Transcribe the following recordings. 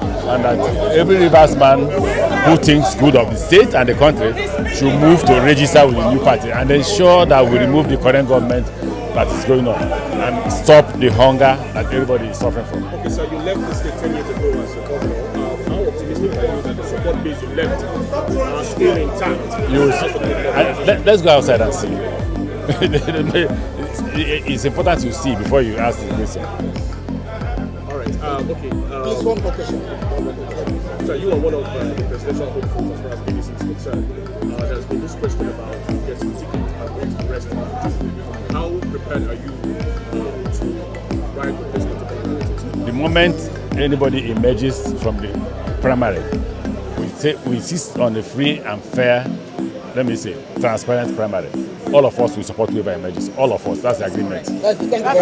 and that every Riversman who thinks good of the state and the country should move to register with the new party and ensure that we remove the current government that is going on and stop the hunger that everybody is suffering from. Okay, so you left the state 10 years ago as a governor. How optimistic are you that the support base you left are still intact? Let's go outside and see. It's important to see before you ask the question. All right. Okay. Please, one more question. So you are one of the presidential hopefuls as far as ADC is concerned. There's been this question about who gets the ticket and what's the rest of it. How prepared are you to ride with this particular candidate? The moment anybody emerges from the primary, we insist on a free and fair, let me say, transparent primary. All of us will support whoever emerges. All of us. That's the agreement. Thank you very much.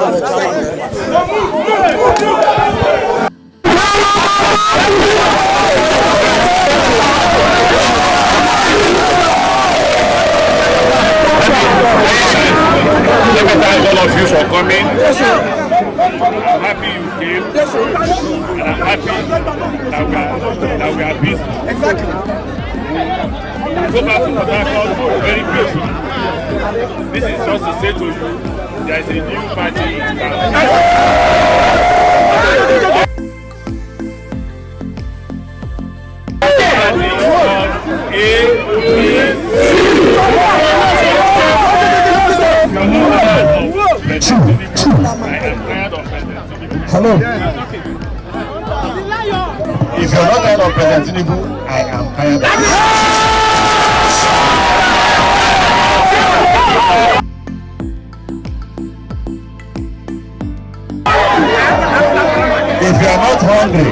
Let me thank all of you for coming. Yes, sir. I'm happy you came. Yes, sir. And I'm happy that we are busy. Exactly. Go back to Port Harcourt very quickly. This is just to say to you, there is a new party in town. Hello. If you're not tired of President Tinubu, I am tired of If you are not hungry,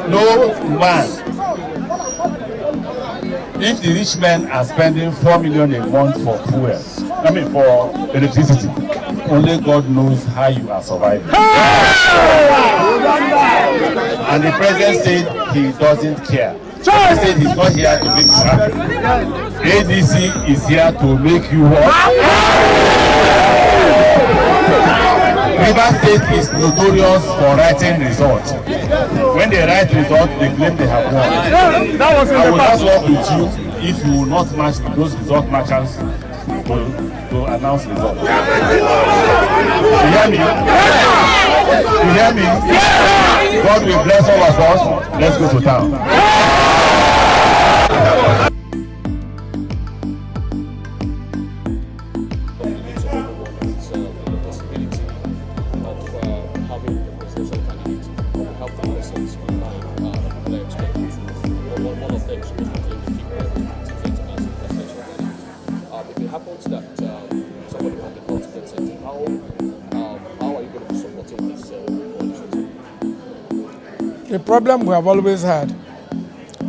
no man. If the rich men are spending 4 million a month for fuel, for electricity, only God knows how you are surviving. And the president said he doesn't care. He said he's not here to make you happy. ADC is here to make you happy. Rivers State is notorious for writing results. When they write results, they claim they have won. I will just work with you if you will not match with those result matchers to announce results. You hear me? You hear me? God will bless all of us. Let's go to town. The problem we have always had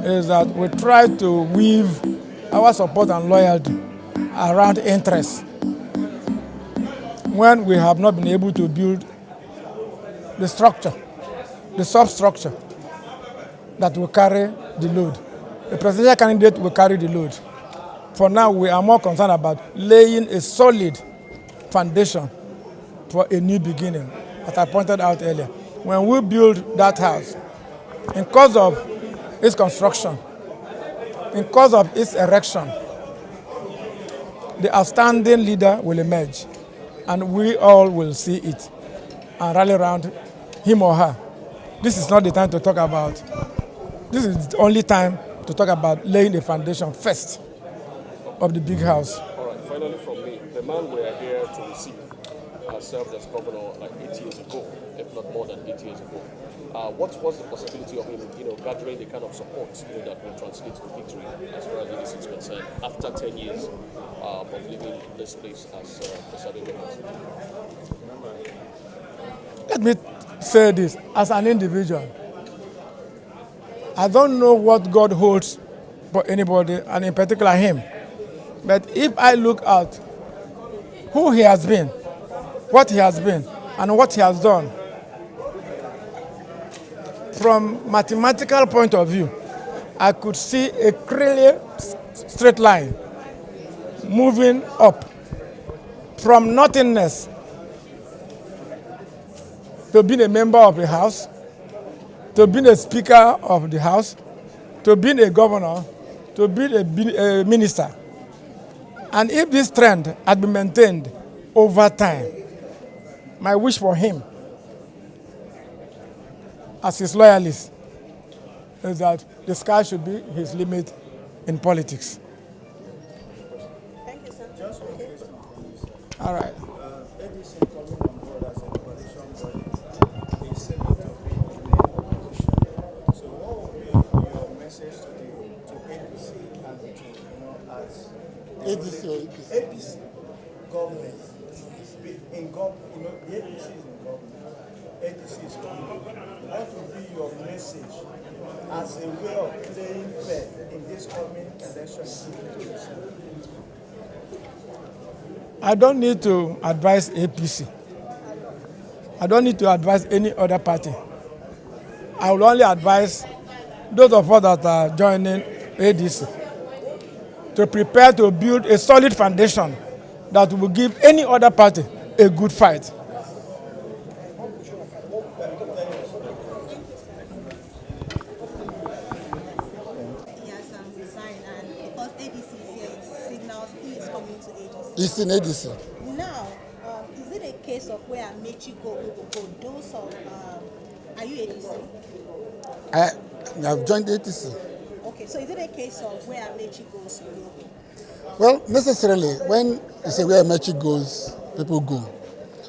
is that we try to weave our support and loyalty around interests when we have not been able to build the structure, the substructure that will carry the load. The presidential candidate will carry the load. For now, we are more concerned about laying a solid foundation for a new beginning, as I pointed out earlier. When we build that house, in course of its construction, in course of its erection, the outstanding leader will emerge, and we all will see it and rally around him or her. This is not the time to talk about, this is the only time to talk about laying the foundation first of the big house. All right, finally from me, the man we are here to receive has served as governor like 8 years ago, if not more than 8 years ago. What was the possibility of him, gathering the kind of support that will translate to victory as far as ADC is concerned after 10 years of living this place as presiding governor? Let me say this as an individual. I don't know what God holds for anybody, and in particular him. But if I look at who he has been, what he has been, and what he has done, from mathematical point of view, I could see a clear straight line moving up from nothingness to being a member of the House, to being a Speaker of the House, to being a governor, to being a minister. And if this trend had been maintained over time, my wish for him, as his loyalist, is that the sky should be his limit in politics. Thank you, sir. All right. ADC coming on board as a coalition body is similar to being in a coalition. So what will be your message to ADC and to, as ADC or APC? APC government in government, the APC is in government, ADC is government. What will be your message as a way of playing fair in this coming election in 2027? I don't need to advise APC. I don't need to advise any other party. I will only advise those of us that are joining ADC to prepare to build a solid foundation that will give any other party a good fight. He has resigned, and because ADC is here, it signals who is coming to ADC. It's in ADC. Now, is it a case of where Amaechi go, we will go? Those of, are you ADC? I have joined ADC. Okay, so is it a case of where Amaechi goes, we will go? Well, necessarily, when you say where Amaechi goes, people go.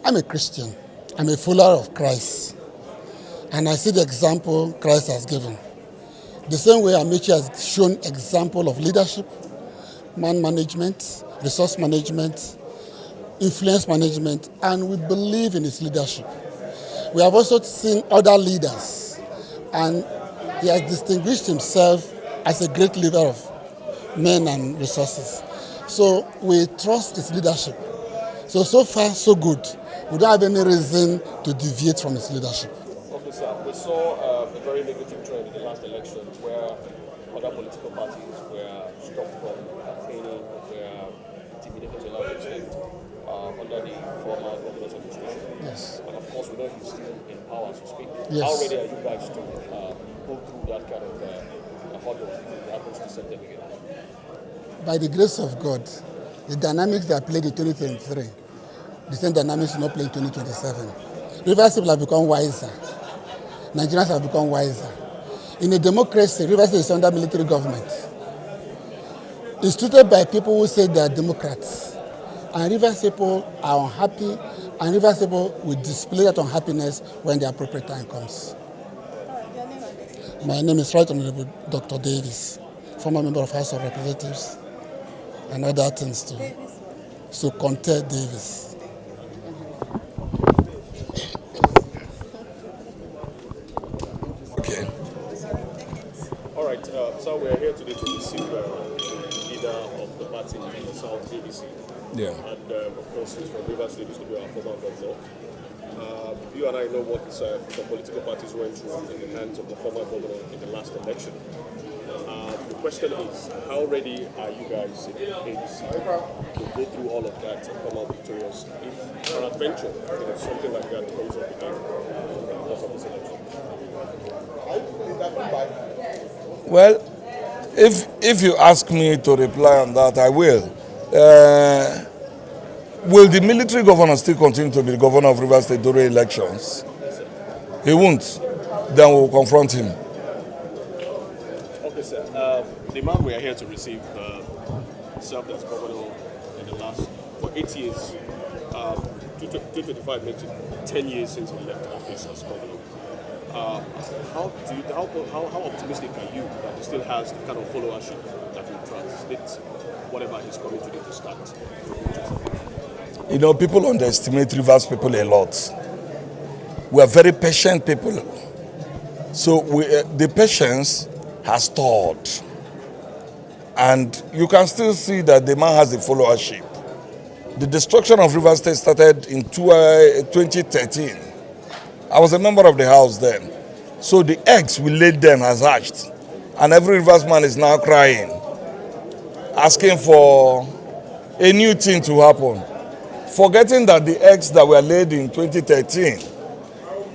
I'm a Christian. I'm a follower of Christ. And I see the example Christ has given. The same way Amaechi has shown example of leadership, man management, resource management, influence management, and we believe in his leadership. We have also seen other leaders, and he has distinguished himself as a great leader of men and resources. So we trust his leadership. So far, so good. We don't have any reason to deviate from his leadership. Okay, sir. We saw a very negative trend in the last election where other political parties were stopped from campaigning, were intimidated to a large extent under the former governor's administration. Yes. And of course, we know he's still in power, so to speak. Yes. How ready are you guys to go through that kind of hurdle if it happens to set them again? By the grace of God, the dynamics that played in 2023, the same dynamics will not play in 2027. Rivers people have become wiser. Nigerians have become wiser. In a democracy, Rivers is under military government. It's treated by people who say they are Democrats. And Rivers people are unhappy, and Rivers people will display that unhappiness when the appropriate time comes. Your name and this? My name is Right Honorable Dr. Davis, former member of House of Representatives, and other things too. Davis. So Conte Davis. Okay. All right, so we're here today to receive the leader of the party in the South, ADC. Yeah. And of course, he's from Rivers State, used to be our former governor. You and I know what the political parties went through in the hands of the former governor in the last election. The question is, how ready are you guys in ADC to go through all of that and come out victorious if peradventure, something like that comes up again because of this election? Well, if you ask me to reply on that, I will. Will the military governor still continue to be the governor of Rivers State during elections? He won't. Then we'll confront him. Okay, sir. The man we are here to receive served as governor in the last, for 8 years. 2025 makes it 10 years since he left office as governor. How optimistic are you that he still has the kind of followership that will translate whatever he's coming to do to start? You know, people underestimate Rivers people a lot. We are very patient people. So the patience has stalled. And you can still see that the man has a followership. The destruction of Rivers State started in 2013. I was a member of the House then. So the eggs we laid then has hatched. And every Rivers man is now crying, asking for a new thing to happen, forgetting that the eggs that were laid in 2013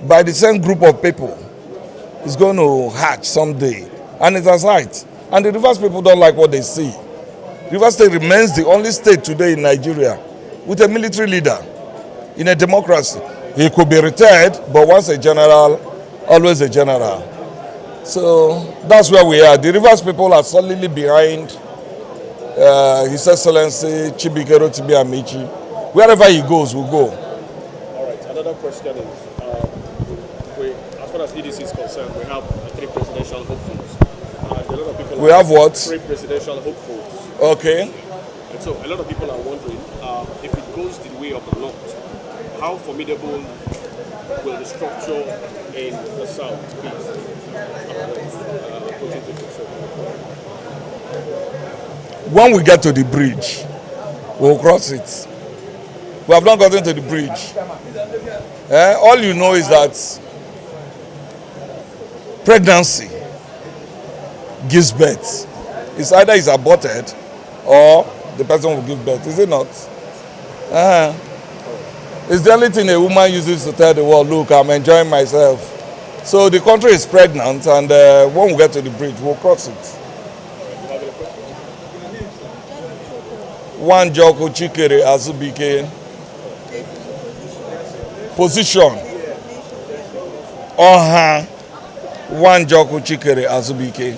by the same group of people is going to hatch someday, and it has hatched. And the Rivers people don't like what they see. Rivers State remains the only state today in Nigeria with a military leader in a democracy. He could be retired, but once a general, always a general. So that's where we are. The Rivers people are solidly behind His Excellency Chibike Rotimi Amaechi. Wherever he goes, we'll go. All right, another question is, as far as EDC is concerned, we have 3 presidential hopefuls. A lot of people We have what? 3 presidential hopefuls. Okay. And so a lot of people are wondering, if it goes the way of the North, how formidable will the structure in the South be? When we get to the bridge, we'll cross it. We have not gotten to the bridge. All you know is that pregnancy gives birth. It's either it's aborted or the person will give birth. Is it not? It's the only thing a woman uses to tell the world, look, I'm enjoying myself. So the country is pregnant, and when we get to the bridge, we'll cross it. One Joko Chikere Azubike. Position. One Joko Chikere Azubike.